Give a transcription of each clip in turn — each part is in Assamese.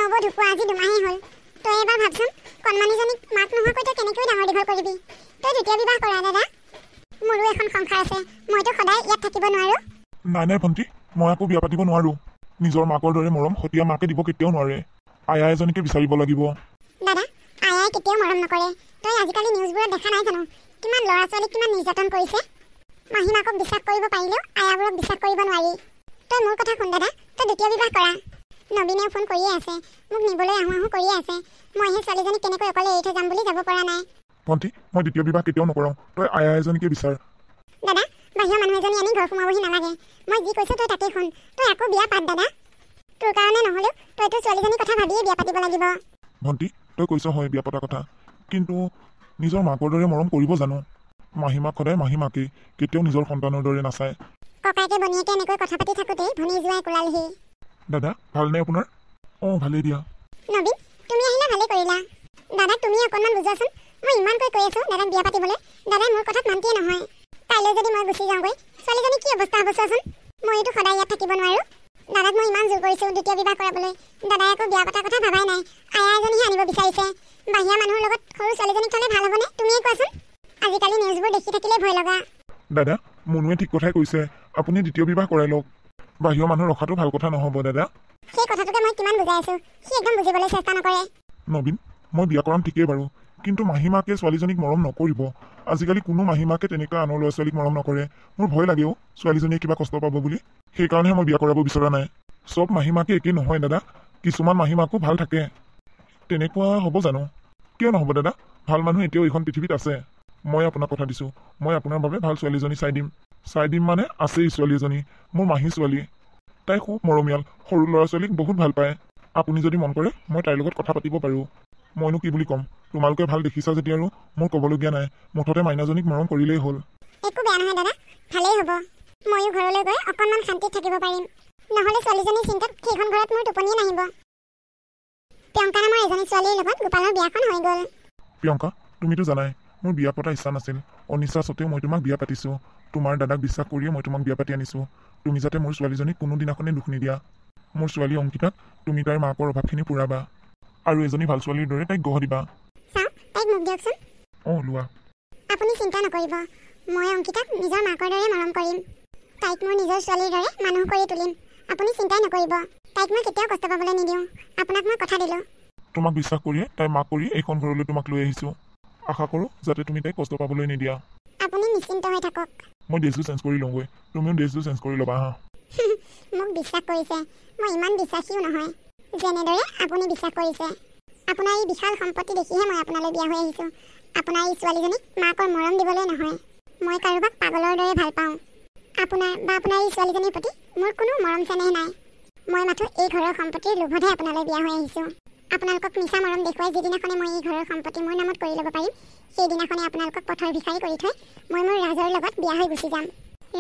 নব ঢুকুৱা আজি 2 মাহেই হ'ল। তই এবাৰ ভাবচোন, কণমানিজনীক মাক নোহোৱাকৈ তই কেনেকৈ ডাঙৰ দীঘল কৰিবি? তই দ্বিতীয় বিবাহ কৰা দাদা। মোৰো এখন সংসাৰ আছে, মইতো সদায় ইয়াত থাকিব নোৱাৰো। নাই ভণ্টি, মই আকৌ বিয়া পাতিব নোৱাৰো। নিজৰ মাকৰ দৰে মৰম সতীয়া মাকে দিব কেতিয়াও নোৱাৰে। আয়া এজনীকে বিচাৰিব লাগিব। দাদা, আয়াই কেতিয়াও মৰম নকৰে। তই আজিকালি নিউজবোৰত দেখা নাই জানো কিমান ল'ৰা ছোৱালীক কিমান নিৰ্যাতন কৰিছে? মাহী মাকক বিশ্বাস কৰিব পাৰিলেও আয়াবোৰক বিশ্বাস কৰিব নোৱাৰি। তই মোৰ কথা শুন দাদা, তই দ্বিতীয় বিবাহ কৰা। নবীনেও ফোন কৰিয়ে আছে, মোক নিবলৈ আহোঁ কৰিয়ে আছে। মই সেই ছোৱালীজনীক কেনেকৈ অকলে এৰি থৈ যাম বুলি যাব পৰা নাই। ভণ্টি, মই দ্বিতীয় বিবাহ কেতিয়াও নকৰোঁ। তই আয়া এজনীকে বিচাৰ। দাদা, বাহিৰৰ মানুহ এজনী আনি ঘৰ সোমাবহি নালাগে। মই যি কৈছোঁ তই তাকেই শুন। তই আকৌ বিয়া পাত দাদা। তোৰ কাৰণে নহ'লেও তইতো ছোৱালীজনীৰ কথা ভাবিয়ে বিয়া পাতিব লাগিব। ভণ্টি, তই কৈছ হয় বিয়া পতা কথা, কিন্তু নিজৰ মাকৰ দৰে মৰম কৰিব জানো? মাহীমাক সদায় মাহীমাকেই, কেতিয়াও নিজৰ সন্তানৰ দৰে নাচায়। ককাইকে বনীয়েকে এনেকৈ কথা পাতি থাকোঁতেই ভনী জোৱাই কোলালহি। দাদা, ভালনে আপোনাৰ? অঁ, ভালেই দিয়া। নবীন, তুমি আহিলা ভালেই কৰিলা। দাদাক তুমি অকণমান বুজোৱাচোন। মই ইমানকৈ কৈ আছোঁ দাদাক বিয়া পাতিবলৈ, দাদাই মোৰ কথাত মান্তিয়ে নহয়। কাইলৈ যদি মই গুচি যাওঁগৈ, ছোৱালীজনী কি অৱস্থা হ'ব চোৱাচোন। মইতো সদায় ইয়াত থাকিব নোৱাৰোঁ। দাদাক মই ইমান জোৰ কৰিছোঁ দ্বিতীয় বিবাহ কৰাবলৈ, দাদাই আকৌ বিয়া পতাৰ কথা ভাবাই নাই। আয়া এজনীহে আনিব বিচাৰিছে। বাহিৰা মানুহৰ লগত সৰু ছোৱালীজনীক থ'লে ভাল হ'বনে? তুমিয়ে কোৱাচোন। আজিকালি নিউজবোৰ দেখি থাকিলে ভয় লগা। দাদা, মুনুৱে ঠিক কথাই কৈছে। আপুনি দ্বিতীয় বিবাহ কৰাই লওক। বাহিৰৰ মানুহ ৰখাটো ভাল কথা নহ'ব দাদা। সেই কথাটোকে মই কিমান বুজাই আছোঁ, সি একদম বুজিবলৈ চেষ্টা নকৰে। নবীন, মই বিয়া কৰাম ঠিকেই বাৰু, কিন্তু মাহীমাকে ছোৱালীজনীক মৰম নকৰিব। আজিকালি কোনো মাহীমাকে তেনেকৈ আনৰ ল'ৰা ছোৱালীক মৰম নকৰে। মোৰ ভয় লাগেও ছোৱালীজনীয়ে কিবা কষ্ট পাব বুলি। সেইকাৰণেহে মই বিয়া কৰাব বিচৰা নাই। চব মাহীমাকে একেই নহয় দাদা, কিছুমান মাহীমাকো ভাল থাকে। তেনেকুৱা হ'ব জানো? কিয় নহ'ব দাদা? ভাল মানুহ এতিয়াও এইখন পৃথিৱীত আছে। মই আপোনাক কথা দিছোঁ, মই আপোনাৰ বাবে ভাল ছোৱালীজনী চাই দিম মানে আছেই ছোৱালী এজনী, মোৰ মাহী ছোৱালী। তাই খুব মৰমীয়াল, সৰু ল'ৰা ছোৱালীক বহুত ভাল পায়। আপুনি যদি মন কৰে মই তাইৰ লগত কথা পাতিব পাৰোঁ। মইনো কি বুলি ক'ম, তোমালোকে ভাল দেখিছা যেতিয়া আৰু মোৰ ক'বলগীয়া নাই। মুঠতে মাইনাজনীক মৰম কৰিলেই হ'ল। একো বেয়া নহয় দাদা, ভালেই হ'ব। ময়ো ঘৰলৈ গৈ অকণমান শান্তিত থাকিব পাৰিম। নহ'লে ছোৱালীজনীৰ চিন্তাত সেইখন ঘৰত মোৰ টোপনিয়ে নাহিব। প্ৰিয়ংকা নামৰ এজনী ছোৱালীৰ লগত গোপালৰ বিয়াখন হৈ গ'ল। প্ৰিয়ংকা, তুমিতো জানাই মোৰ বিয়া পতা ইচ্ছা নাছিল। অনিচ্ছা সত্ত্বেও মই তোমাক বিয়া পাতিছোঁ। তোমাৰ দাদাক বিশ্বাস কৰিয়ে মই তোমাক বিয়া পাতি আনিছোঁ। তুমি যাতে মোৰ ছোৱালীজনীক কোনোদিনাখনেই দুখ নিদিয়া। মোৰ ছোৱালী অংকিতাক তুমি তাইৰ মাকৰ অভাৱখিনি পূৰাবা আৰু এজনী ভাল ছোৱালীৰ দৰে তাইক গঢ় দিবা। চাওক, তাইক মোক দিয়কচোন। অঁ, লোৱা। আপুনি চিন্তা নকৰিব, মই অংকিতাক নিজৰ মাকৰ দৰে মৰম কৰিম। তাইক মোৰ নিজৰ ছোৱালীৰ দৰে মানুহ কৰি তুলিম। আপুনি চিন্তাই নকৰিব, তাইক মই কেতিয়াও কষ্ট পাবলৈ নিদিওঁ। আপোনাক মই কথা দিলোঁ। তোমাক বিশ্বাস কৰিয়ে তাইৰ মাক কৰি এইখন ঘৰলৈ তোমাক লৈ আহিছোঁ। আশা কৰোঁ যাতে তুমি তাইক কষ্ট পাবলৈ নিদিয়া। আপুনি নিশ্চিন্ত হৈ থাকক। মই ড্ৰেছযোৰ চেঞ্জ কৰি লওঁগৈ, তুমিও ড্ৰেছযোৰ চেঞ্জ কৰি ল'বা হা। মোক বিশ্বাস কৰিছে, মই ইমান বিশ্বাসীও নহয় যেনেদৰে আপুনি বিশ্বাস কৰিছে। আপোনাৰ এই বিশাল সম্পত্তি দেখিহে মই আপোনালৈ বিয়া হৈ আহিছোঁ। আপোনাৰ এই ছোৱালীজনীক মাকৰ মৰম দিবলৈ নহয়। মই কাৰোবাক পাগলৰ দৰে ভাল পাওঁ। আপোনাৰ এই ছোৱালীজনীৰ প্ৰতি মোৰ কোনো মৰম চেনেহ নাই। মই মাথো এই ঘৰৰ সম্পত্তিৰ লোভতহে আপোনালৈ বিয়া হৈ আহিছোঁ। আপোনালোকক মিছা মৰম দেখুৱাই যিদিনাখনে মই এই ঘৰৰ সম্পত্তি মোৰ নামত কৰি ল'ব পাৰিম, সেইদিনাখনে আপোনালোকক পথৰ ভিখাৰী কৰি থৈ মই মোৰ ৰাজৰ লগত বিয়া হৈ গুচি যাম।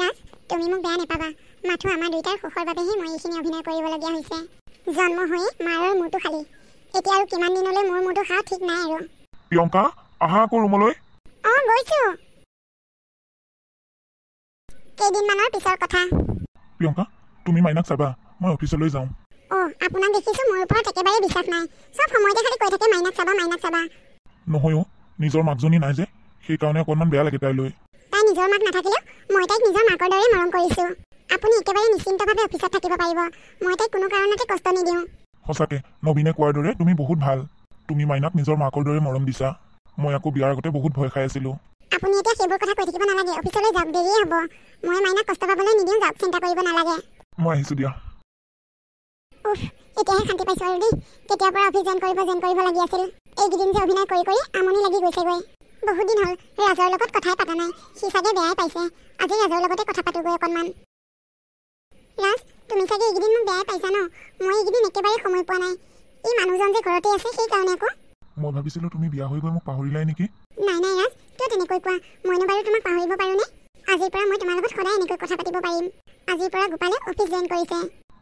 ৰাজ, তুমি মোক বেয়া নাপাবা। মাথো আমাৰ দুয়োটাৰ সুখৰ বাবেহে মই এইখিনি অভিনয় কৰিবলগীয়া হৈছে। জন্ম হৈয়ে মাৰৰ মূৰটো খালী, এতিয়া আৰু কিমান দিনলৈ মোৰ মূৰটো খাওঁ ঠিক নাই আৰু। প্ৰিয়ংকা, আহা আকৌ ৰুমলৈ। অঁ, গৈছোঁ। কেইদিনমানৰ পিছৰ কথা। প্ৰিয়ংকা, তুমি মাইনাক চাবা, মই অফিচলৈ যাওঁ। অঁ, আপোনাক দেখিছোঁ মোৰ ওপৰত একেবাৰে বিশ্বাস নাই। চব সময়তে খালি কৈ থাকে মাইনাক চাবা, মাইনাক চাবা। নহয় অ', নিজৰ মাকজনী নাই যে, সেইকাৰণে অকণমান বেয়া লাগে তাইলৈ। তাই নিজৰ মাক নাথাকিলেও মই তাইক নিজৰ মাকৰ দৰে মৰম কৰিছোঁ। আপুনি একেবাৰে নিশ্চিন্তভাৱে অফিচত থাকিব পাৰিব। মই তাইক কোনো কাৰণতে কষ্ট নিদিওঁ। সঁচাকে নবীনে কোৱাৰ দৰে তুমি বহুত ভাল। তুমি মাইনাক নিজৰ মাকৰ দৰে মৰম দিছা। মই আকৌ বিয়াৰ আগতে বহুত ভয় খাই আছিলোঁ। আপুনি এতিয়া সেইবোৰ কথা কৈ থাকিব নালাগে। অফিচলৈ যাওক, দেৰিয়ে হ'ব। মই মাইনাক কষ্ট পাবলৈ নিদিওঁ, যাওক, চিন্তা কৰিব নালাগে। মই আহিছোঁ দিয়া। উফ, এতিয়াহে শান্তি পাইছোঁ আৰু দেই। কেতিয়াৰ পৰা অফিচ জইন কৰিব লাগি আছিল। এইকেইদিন যে অভিনয় কৰি কৰি আমনি লাগি গৈছেগৈ। বহুত দিন হ'ল ৰাজৰ লগত কথাই পতা নাই। সি চাগে বেয়াই পাইছে। আজি ৰাজৰ লগতে কথা পাতোগৈ অকণমান। ৰাজ, তুমি চাগে এইকেইদিন মোক বেয়াই পাইছা ন? মই এইকেইদিন একেবাৰে সময় পোৱা নাই। এই মানুহজন যে ঘৰতে আছে সেইকাৰণে আকৌ। মই ভাবিছিলোঁ তুমি বিয়া হৈ গৈ মোক পাহৰিলাই নেকি? নাই নাই ৰাজ, কিয় তেনেকৈ কোৱা? মইনো বাৰু তোমাক পাহৰিব পাৰোঁনে? আজিৰ পৰা মই তোমাৰ লগত সদায় এনেকৈ কথা পাতিব পাৰিম। আজিৰ পৰা গোপালে অফিচ জইন কৰিছে।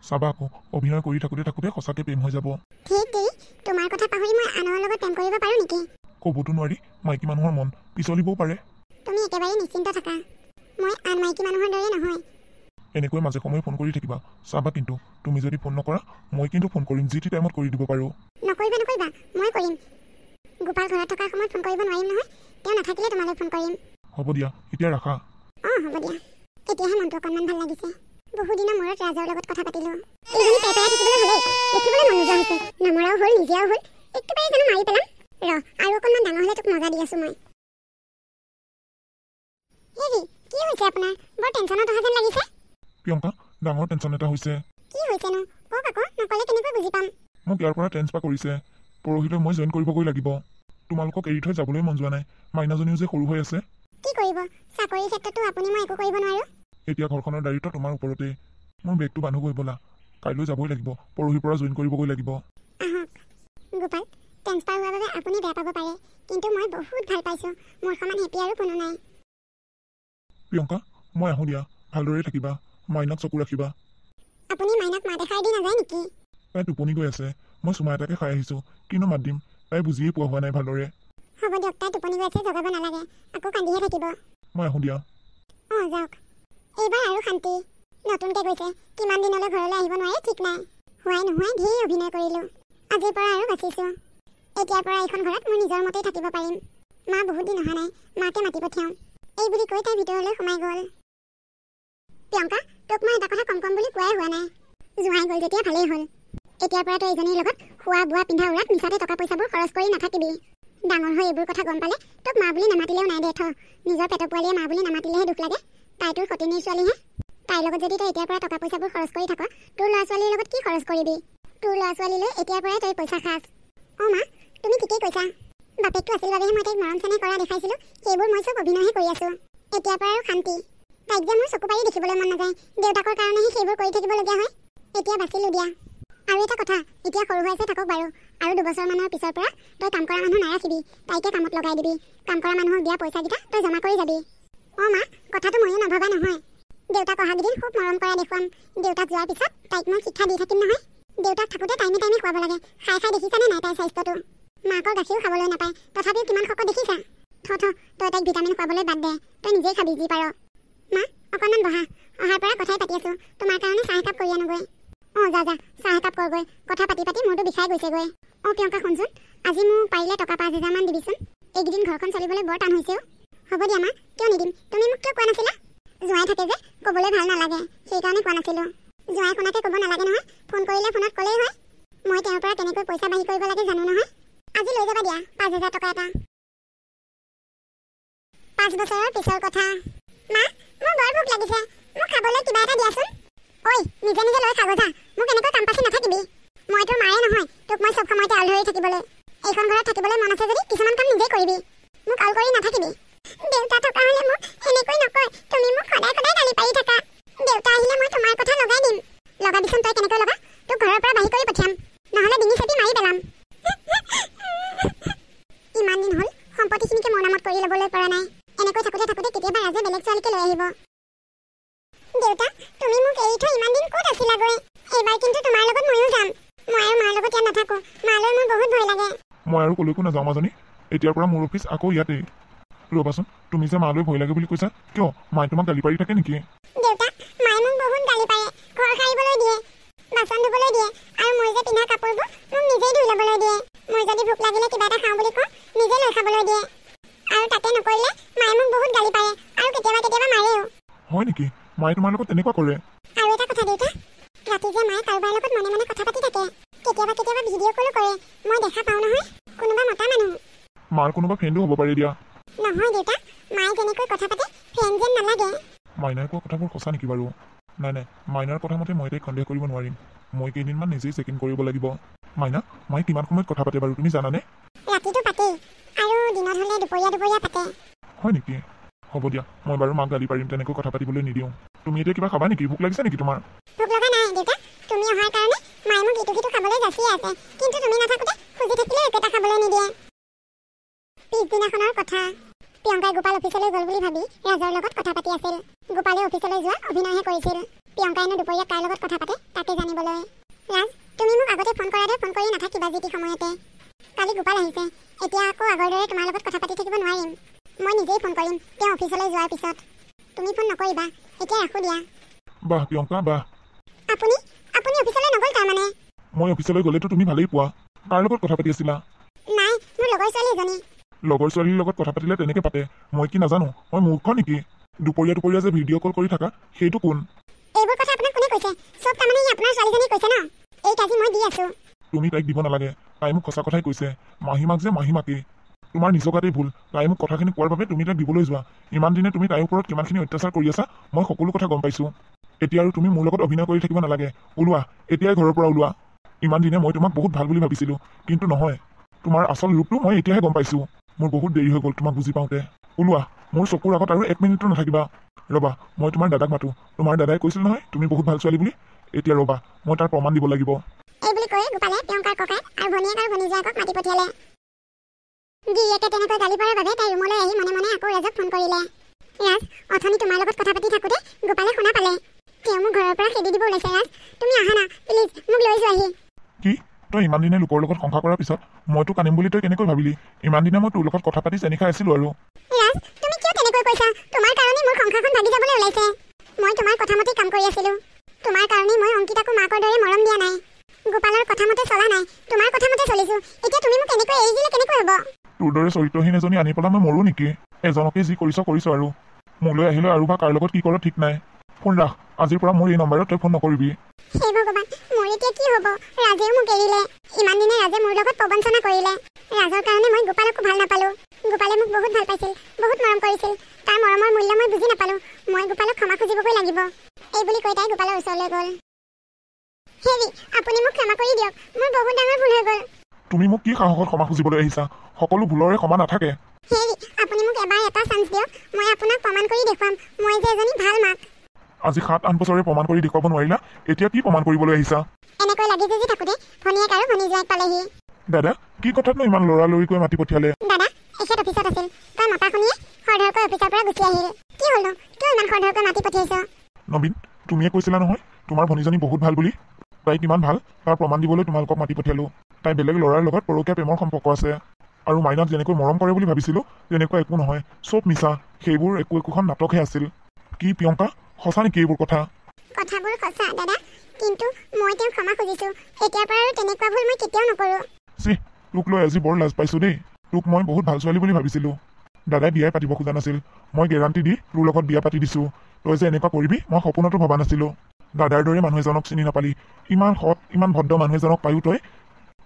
চাবা আকৌ অভিনয় কৰি থাকোঁতে সঁচাকৈ প্ৰেম হৈ যাব। ঠিক দেই, তোমাৰ কথা পাহৰি মই আনৰ লগত প্ৰেম কৰিব পাৰোঁ নেকি? ক'বতো নোৱাৰি, মাইকী মানুহৰ মন পিছলিবও পাৰে। তুমি একেবাৰে নিশ্চিন্ত থাকা, মই আন মাইকী মানুহৰ দৰে নহয়। এনেকৈ মাজে সময়ে ফোন কৰি থাকিবা চাবা কিন্তু তুমি যদি ফোন নকৰা মই কিন্তু ফোন কৰিম যি টি টাইমত কৰি দিব পাৰোঁ নকৰিবা নকৰিবা মই কৰিম গোপাল ঘৰত থকাৰ সময়ত ফোন কৰিব নোৱাৰিম নহয় তেওঁ নাথাকিলে তোমালৈ ফোন কৰিম হ'ব দিয়া এতিয়া ৰাখা হ'ব দিয়া এতিয়াহে মনটো অকণমান ভাল লাগিছে বহু দিনৰ মূৰত ৰাজৰ লগত কথা পাতিলোঁ এইজনী পেপাই থাকিবলৈ হ'লেই দেখিবলৈ মন নোযোৱা হৈছে নমৰাও হ'ল নিজেও হ'ল একেবাৰে জানো মাৰি পেলাম আৰু অকণমান ডাঙৰ হ'লে তোক মজা দি আছোঁ মই হেৰি কি হৈছে আপোনাৰ বৰ টেনশ্যনত অহা যেন লাগিছে প্ৰিয়ংকা ডাঙৰ টেনশ্যন এটা হৈছে কি হৈছেনো কওক আকৌ নক'লে কেনেকৈ বুজি পাম মোক ইয়াৰ পৰা ট্ৰেন্সফাৰ কৰিছে পৰহিলৈ মই জইন কৰিবগৈ লাগিব তোমালোকক এৰি থৈ যাবলৈ মন যোৱা নাই মাইনাজনীও যে সৰু হৈ আছে কি কৰিব চাকৰিৰ ক্ষেত্ৰতো আপুনি মই একো কৰিব নোৱাৰোঁ এতিয়া ঘৰখনৰ দায়িত্ব তোমাৰ ওপৰতে মোৰ বেগটো বান্ধোগৈ ব'লা কাইলৈ যাবই লাগিব পৰহিৰ পৰা জইন কৰিবগৈ লাগিব আহক গোপাল ট্ৰেন্সফাৰ হোৱাৰ বাবে আপুনি বেয়া পাব পাৰে কিন্তু মই বহুত ভাল পাইছোঁ মোৰ সমান হেপী আৰু কোনো নাই প্ৰিয়ংকা মই আহোঁ দিয়া ভালদৰে থাকিবা মাইনাক চকু ৰাখিবা আপুনি মাইনাক মাত এষাৰ দি নাযায় নেকি তাই টোপনি গৈ আছে মই চুমা এটাকে খাই আহিছোঁ কিনো মাত দিম তাই বুজিয়েই পোৱা হোৱা নাই ভালদৰে হ'ব দিয়ক তাই টোপনি গৈ আছে জগাব নালাগে আকৌ কান্দিহে থাকিব মই আহোঁ দিয়া যাওক এইবাৰ আৰু শান্তি নতুনকৈ গৈছে কিমান দিনলৈ ঘৰলৈ আহিব নোৱাৰে ঠিক নাই হোৱাই নোহোৱাই ধেৰ অভিনয় কৰিলোঁ আজিৰ পৰা আৰু বাচিছোঁ এতিয়াৰ পৰা এইখন ঘৰত মোৰ নিজৰ মতেই থাকিব পাৰিম মা বহুত দিন অহা নাই মাকে মাতি পঠিয়াওঁ এই বুলি কৈ তাই ভিতৰলৈ সোমাই গ'ল প্ৰিয়ংকা তোক মই এটা কথা কম বুলি কোৱাই হোৱা নাই জোঁৱাই গ'ল যেতিয়া ভালেই হ'ল এতিয়াৰ পৰা তই এজনীৰ লগত খোৱা বোৱা পিন্ধা উৰাত মিছাতে টকা পইচাবোৰ খৰচ কৰি নাথাকিবি ডাঙৰ হৈ এইবোৰ কথা গম পালে তোক মা বুলি নামাতিলেও নাই দে থ নিজৰ পেটৰ পোৱালীয়ে মা বুলি নামাতিলেহে দুখ লাগে তাই তোৰ সতিনীৰ ছোৱালীহে তাইৰ লগত যদি তই এতিয়াৰ পৰা টকা পইচাবোৰ খৰচ কৰি থাক তোৰ ল'ৰা ছোৱালীৰ লগত কি খৰচ কৰিবি তোৰ ল'ৰা ছোৱালীলৈ এতিয়াৰ পৰাই তই পইচা খাচ মা তুমি ঠিকেই কৈছা বাপেকটো আছিল বাবেহে মই তাইক মৰম চেনেহ কৰা দেখাইছিলোঁ সেইবোৰ মই চব অভিনয়হে কৰি আছোঁ এতিয়াৰ পৰা আৰু শান্তি তাইক যে মোৰ চকু পাৰি দেখিবলৈ মন নাযায় দেউতাকৰ কাৰণেহে সেইবোৰ কৰি থাকিবলগীয়া হয় এতিয়া বাচিলোঁ দিয়া আৰু এটা কথা এতিয়া সৰু হৈ আছে থাকক বাৰু আৰু 2 বছৰমানৰ পিছৰ পৰা তই কাম কৰা মানুহ নাৰাখিবি তাইকে কামত লগাই দিবি কাম কৰা মানুহক দিয়া পইচাকেইটা তই জমা কৰি যাবি মা কথাটো ময়ো নভবা নহয় দেউতাক অহাকেইদিন খুব মৰম কৰা দেখুৱাম দেউতাক যোৱাৰ পিছত তাইক মই শিক্ষা দি থাকিম নহয় দেউতাক থাকোঁতে টাইমে খুৱাব লাগে খাই দেখিছানে নাই তাইৰ স্বাস্থ্যটো মাকৰ গাখীৰো খাবলৈ নাপায় তথাপিও কিমান শকত দেখিছা তই তাইক ভিটামিন খুৱাবলৈ বাদ দে তই নিজেই খাবি যি পাৰ মা অকণমান বহা অহাৰ পৰা কথাই পাতি আছোঁ তোমাৰ কাৰণে চাহ একাপ কৰি আনোগৈ যা চাহ একাপ কৰগৈ কথা পাতি মোৰটো বিষাই গৈছেগৈ প্ৰিয়ংকা শুনচোন আজি মোক পাৰিলে টকা 5,000 মান দিবিচোন এইকেইদিন ঘৰখন চলিবলৈ বৰ টান হৈছেও হ'ব দিয়া মা কিয় নিদিম তুমি মোক কিয় কোৱা নাছিলা জোঁৱাই থাকে যে ক'বলৈ ভাল নালাগে সেইকাৰণে কোৱা নাছিলোঁ জোঁৱাই শুনাকে ক'ব নালাগে নহয় ফোন কৰিলে ফোনত ক'লেই হয় মই তেওঁৰ পৰা কেনেকৈ পইচা বাঢ়ি কৰিব লাগে জানো নহয় আজি লৈ যাবা দিয়া 5,000 টকা এটা 5 বছৰৰ পিছৰ কথা মা মোৰ বৰ ভোক লাগিছে মোক খাবলৈ কিবা এটা দিয়াচোন ঐ নিজে লৈ খাব যা মোক এনেকৈ কাম পাচি নাথাকিবি মই তোৰ মায়ে নহয় তোক মই চব সময়তে আল ধৰি থাকিবলৈ এইখন ঘৰত থাকিবলৈ মন আছে যদি কিছুমান কাম নিজেই কৰিবি মোক আল কৰি নাথাকিবি দেউতা থকা হ'লে মোক এনেকৈ নকয় তুমি মোক সদায় গালি পাৰি থাকা দেউতা আহিলে মই তোমাৰ কথা লগাই দিম লগাবিচোন তই কেনেকৈ লগা তোক ঘৰৰ পৰা বাহিৰ কৰি পঠিয়াম নহ'লে ডিঙি চেপি মাৰি পেলাম ইমান দিন হ'ল সম্পত্তিখিনিকে মোৰ নামত কৰি ল'বলৈ পৰা নাই এনেকৈ থাকোঁতে কেতিয়াবা ৰাজে বেলেগ ছোৱালীকে লৈ আহিব দেউতা তুমি মোক এৰি থৈ ইমান দিন ক'ত আছিলাগৈ এইবাৰ কিন্তু তোমাৰ লগত ময়ো যাম মই আৰু মাৰ লগত ইয়াত নাথাকোঁ মালৈ মোৰ বহুত ভয় লাগে মই আৰু ক'লৈকো নাযাওঁ মাজনী এতিয়াৰ পৰা মোৰ অফিচ আকৌ ইয়াতেই ৰ'বাচোন তুমি যে মালৈ ভয় লাগে বুলি কৈছা কিয় মায়ে তোমাক গালি পাৰি থাকে নেকি দেউতা মায়ে মোক বহুত গালি পাৰে ঘৰ সাৰিবলৈ দিয়ে বাচন ধুবলৈ দিয়ে আৰু মই যে পিন্ধা কাপোৰবোৰ মোক নিজেই ধুই ল'বলৈ দিয়ে মই যদি ভোক লাগিলে কিবা এটা খাওঁ বুলি কওঁ নিজে লৈ খাবলৈ দিয়ে আৰু তাতে নকৰিলে মায়ে মোক বহুত গালি পাৰে আৰু কেতিয়াবা মাৰেও হয় নেকি মায়ে তোমাৰ লগত তেনেকুৱা কৰে আৰু এটা কথা দেউতা ৰাতি যে মায়ে কাৰোবাৰ লগত মনে কথা পাতি থাকে কেতিয়াবা ভিডিঅ' কলো কৰে মই দেখা পাওঁ নহয় কোনোবা মতা মানুহ মাৰ কোনোবা ফ্ৰেণ্ডো হ'ব পাৰে দিয়া নহয় দেউতা মায়ে যেনেকৈ কথা পাতে ফ্ৰেণ্ড যেন নালাগে মাইনাই কোৱা কথাবোৰ সঁচা নেকি বাৰু নাই মাইনাৰ কথা মতে মই তাইক সন্দেহ কৰিব নোৱাৰিম মই কেইদিনমান নিজেই চেক ইন কৰিব লাগিব মাইনা মায়ে কিমান সময়ত কথা পাতে বাৰু তুমি জানানে ৰাতিটো পাতেই আৰু দিনত হ'লে দুপৰীয়া পাতে হয় নেকি হ'ব দিয়া মই বাৰু মাক গালি পাৰিম তেনেকৈ কথা পাতিবলৈ নিদিওঁ তুমি এতিয়া কিবা খাবা নেকি ভোক লাগিছে নেকি তোমাৰ ভোক লগা নাই দেউতা তুমি অহাৰ কাৰণে মায়ে মোক ইটো সিটো খাবলৈ যাচি আছে কিন্তু তুমি নাথাকোঁতে খুজি থাকিলে একেটা খাবলৈ নিদিয়ে পিছদিনাখনৰ কথা প্ৰিয়ংকাই গোপাল অফিচলৈ গ'ল বুলি ভাবি ৰাজৰ লগত কথা পাতি আছিল গোপালে অফিচলৈ যোৱা অভিনয়হে কৰিছিল প্ৰিয়ংকাইনো দুপৰীয়া কাৰ লগত কথা পাতে তাকে জানিবলৈ ৰাজ তুমি মোক আগতে ফোন কৰাতে ফোন কৰি নাথাকিবা যি টি সময়তে কালি গোপাল আহিছে এতিয়া আকৌ আগৰ দৰে তোমাৰ লগত কথা পাতি থাকিব নোৱাৰিম মই নিজেই ফোন কৰিম তেওঁ অফিচলৈ যোৱাৰ পিছত তুমি ফোন নকৰিবা এতিয়া ৰাখোঁ দিয়া বাহ প্ৰিয়ংকা বাহ। আপুনি আপুনি অফিচলৈ নগ'ল তাৰমানে? মই অফিচলৈ গ'লেতো তুমি ভালেই পোৱা। কাৰ লগত কথা পাতি আছিলা? নাই, মোৰ লগৰ ছোৱালী এজনী। লগৰ ছোৱালীৰ লগত কথা পাতিলে তেনেকে পাতে, মই কি নাজানো? মই মূৰ্খ নেকি? দুপৰীয়া যে ভিডিঅ' কল কৰি থাকা সেইটো কোন? এইবোৰ কথা আপোনাক কোনে কৈছে? চব তাৰমানে ই আপোনাৰ ছোৱালীজনী কৈছে ন? এই কাজি মই দি আছো। তুমি তাইক দিব নালাগে, তাই মোক সঁচা কথাই কৈছে। মাহীমাক যে মাহীমাকেই। তোমাৰ নিজৰ গাতেই ভুল। তাই মোক কথাখিনি কোৱাৰ বাবে তুমি তাইক দিবলৈ যোৱা। ইমান দিনে তুমি তাইৰ ওপৰত কিমানখিনি অত্যাচাৰ কৰি আছা মই সকলো কথা গম পাইছো। এতিয়া আৰু তুমি মোৰ লগত অভিনয় কৰি থাকিব নালাগে। ওলোৱা, এতিয়াই ঘৰৰ পৰা ওলোৱা। ইমান দিনে মই তোমাক বহুত ভাল বুলি ভাবিছিলো, কিন্তু নহয়। তোমাৰ আচল ৰূপটো মই এতিয়াহে গম পাইছো। মোৰ বহুত দেৰি হৈ গ'ল তোমাক বুজি পাওঁতে। ওলোৱা, মোৰ চকুৰ আগত আৰু 1 মিনিটো নাথাকিবা। ৰ'বা, মই তোমাৰ দাদাক মাতো। তোমাৰ দাদাই কৈছিল নহয় তুমি বহুত ভাল ছোৱালী বুলি। এতিয়া ৰ'বা, মই তাৰ প্ৰমাণ দিব লাগিব। এই বুলি কৈ গোপালে প্ৰিয়ংকাৰ ককাই আৰু ভনীয়েক আৰু ভনীজাকক মাতি পঠিয়ালে। গিৰিয়েকে তেনেকৈ গালি পৰাৰ বাবে তাই ৰুমলৈ আহি মনে মনে আকৌ ৰাজক ফোন কৰিলে। ৰাজ, অথনি তোমাৰ লগত কথা পাতি থাকোঁতে গোপালে শুনা পালে। তেওঁ মোক ঘৰৰ পৰা খেদি দিব ওলাইছে। ৰাজ, তুমি আহা না প্লিজ, মোক লৈ যোৱাহি। কি? তই ইমান দিনে লোকৰ লগত সংসাৰ কৰাৰ পিছত মইতো কানিম বুলি তই কেনেকৈ ভাবিলি? ইমান দিনে মই তোৰ লগত কথা পাতি চেনি খাই আছিলো আৰু। ৰাজ, তুমি কিয় তেনেকৈ কৈছা? তোমাৰ কাৰণে মোৰ সংসাৰখন ভাগি যাবলৈ ওলাইছে। মই তোমাৰ কথা মতে কাম কৰি আছিলো। তোমাৰ কাৰণে মই অংকিতাকো মাকৰ দৰে মৰম দিয়া নাই। গোপালৰ কথা মতে চলা নাই, তোমাৰ কথা মতে চলিছো। এতিয়া তুমি মোক এনেকৈ এৰি দিলে কেনেকৈ হ'ব? তোৰ দৰে চৰিত্ৰহীন এজনী আনি পেলাই মই মৰো নেকি? এজনকে যি কৰিছ আৰু। মোলৈ আহিলে আৰু বা কাৰ লগত কি কৰ ঠিক নাই। ফোন ৰাখ, আজিৰ পৰা মোৰ এই নম্বৰত তই ফোন নকৰিবি। হে ভগৱান, মোৰ এতিয়া কি হ'ব? ৰাজেও মোক এৰিলে। ইমান দিনে ৰাজে মোৰ লগত প্ৰবঞ্চনা কৰিলে। ৰাজৰ কাৰণে মই গোপালকো ভাল নাপালো। গোপালে মোক বহুত ভাল পাইছিল, বহুত মৰম কৰিছিল। তাৰ মৰমৰ মূল্য মই বুজি নাপালো। মই গোপালক ক্ষমা খুজিবগৈ লাগিব। এই বুলি কৈ তাই গোপালৰ ওচৰলৈ গ'ল। হেৰি, আপুনি মোক ক্ষমা কৰি দিয়ক। মোৰ বহুত ডাঙৰ ভুল হৈ গ'ল। তুমি মোক কি সাহসত ক্ষমা খুজিবলৈ আহিছা? সকলো ভুলৰে ক্ষমা নাথাকে। হেৰি, আপুনি মোক এবাৰ এটা চান্স দিয়ক। মই আপোনাক প্ৰমাণ কৰি দেখুৱাম মই যে এজনী ভাল মাক। আজি 7-8 বছৰে প্ৰমাণ কৰি দেখুৱাব নোৱাৰিলা, এতিয়া কি প্ৰমাণ কৰিবলৈ আহিছা? এনেকৈ লাগি যুঁজি থাকোঁতে ভনীয়েক আৰু ভনীজোৱাইক পালেহি। দাদা, কি কথাতনো ইমান লৰালৰিকৈ মাতি পঠিয়ালে? দাদা, এখেত অফিচত আছিল। তই মতা শুনিয়ে খৰধৰকৈ অফিচৰ পৰা গুচি আহিল। কি হ'লনো? কিয় ইমান খৰধৰকৈ মাতি পঠিয়াইছ? নবীন, তুমিয়ে কৈছিলা নহয় তোমাৰ ভনীজনী বহুত ভাল বুলি। তাই কিমান ভাল তাৰ প্ৰমাণ দিবলৈ তোমালোকক মাতি পঠিয়ালো। তাই বেলেগ ল'ৰাৰ লগত পৰকীয়া প্ৰেমৰ সম্পৰ্ক আছে। আৰু মাইনাক যেনেকৈ মৰম কৰে বুলি ভাবিছিলো তেনেকুৱা একো নহয়, চব মিছা। সেইবোৰ একোখন নাটকহে আছিল। কি প্ৰিয়ংকা, সঁচা নেকি এইবোৰ কথা? কথাবোৰ সঁচা দাদা, কিন্তু মই তেওঁক ক্ষমা খুজিছো। এতিয়াৰ পৰা আৰু তেনেকুৱা ভুল মই কেতিয়াও নকৰো। চি, তোক লৈ আজি বৰ লাজ পাইছো দেই। তোক মই বহুত ভাল ছোৱালী বুলি ভাবিছিলো। দাদাই বিয়াই পাতিব খোজা নাছিল, মই গেৰাণ্টি দি তোৰ লগত বিয়া পাতি দিছো। তই যে এনেকুৱা কৰিবি মই সপোনতো ভবা নাছিলো। দাদাৰ দৰে মানুহ এজনক চিনি নাপালি, ইমান সৎ ইমান ভদ্ৰ মানুহ এজনক পায়ো তই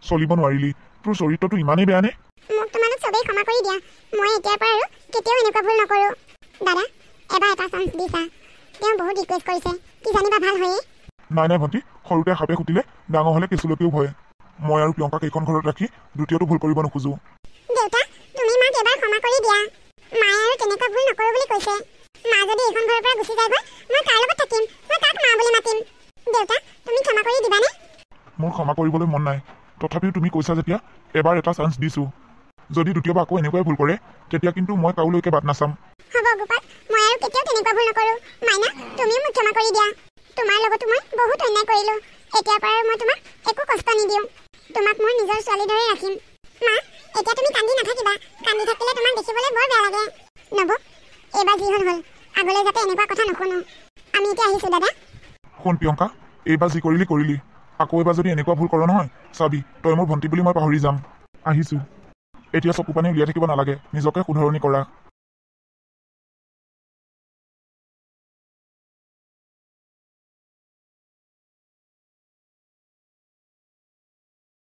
চলিব নোৱাৰিলি। তোৰ চৰিত্ৰটো ইমানেই বেয়া নে? মোক তোমালোক চবেই ক্ষমা কৰি দিয়া। মই এতিয়াৰ পৰা আৰু কেতিয়াও এনেকুৱা ভুল নকৰো। দাদা, এবাৰ এটা চান্স দিছা। তেওঁ বহুত ৰিকুৱেষ্ট কৰিছে, কি জানিবা ভাল হয়েই। নাই ভণ্টি, সৰুতে সাপে খুটিলে ডাঙৰ হ'লে কেঁচুলৈকেও ভয়। মই আৰু প্ৰিয়ংকাক এইখন ঘৰত ৰাখি দ্বিতীয়টো ভুল কৰিব নোখোজো। দেউতা, তুমি মাক এবাৰ ক্ষমা কৰি দিয়া। মায়ে আৰু তেনেকুৱা ভুল নকৰো বুলি কৈছে। মা যদি এইখন ঘৰৰ পৰা গুচি যায়গৈ, মই কাৰ লগত থাকিম? মই কাক মা বুলি মাতিম? দেউতা, তুমি ক্ষমা কৰি দিবানে? মোৰ ক্ষমা কৰিবলৈ মন নাই, তথাপিও তুমি কৈছা যেতিয়া এবাৰ এটা চান্স দিছো। যদি দ্বিতীয়বাৰ আকৌ এনেকুৱাই ভুল কৰে তেতিয়া কিন্তু মই কাৰোলৈকে বাট নাচাম। হ'ব গোপাল, মই আৰু কেতিয়াও তেনেকুৱা ভুল নকৰো। মাইনা, তুমিও মোক ক্ষমা কৰি দিয়া। তোমাৰ লগতো মই বহুত অন্যায় কৰিলো। এতিয়াৰ পৰা মই তোমাক একো কষ্ট নিদিওঁ। তোমাক মোৰ নিজৰ ছোৱালীৰ দৰে ৰাখিম। মা, এতিয়া তুমি কান্দি নাথাকিবা। কান্দি থাকিলে তোমাক দেখিবলৈ বৰ বেয়া লাগে। নবৌ, এইবাৰ যি হ'ল হ'ল, আগলৈ যাতে এনেকুৱা কথা নুশুনো। আমি এতিয়া আহিছো দাদা। শুন প্ৰিয়ংকা, এইবাৰ যি কৰিলি আকৌ এবাৰ যদি এনেকুৱা ভুল কৰ নহয়, চাবি তই মোৰ ভণ্টি বুলি মই পাহৰি যাম। আহিছো। এতিয়া চকু পানী উলিয়াই থাকিব নালাগে, নিজকে শুধৰণি কৰা।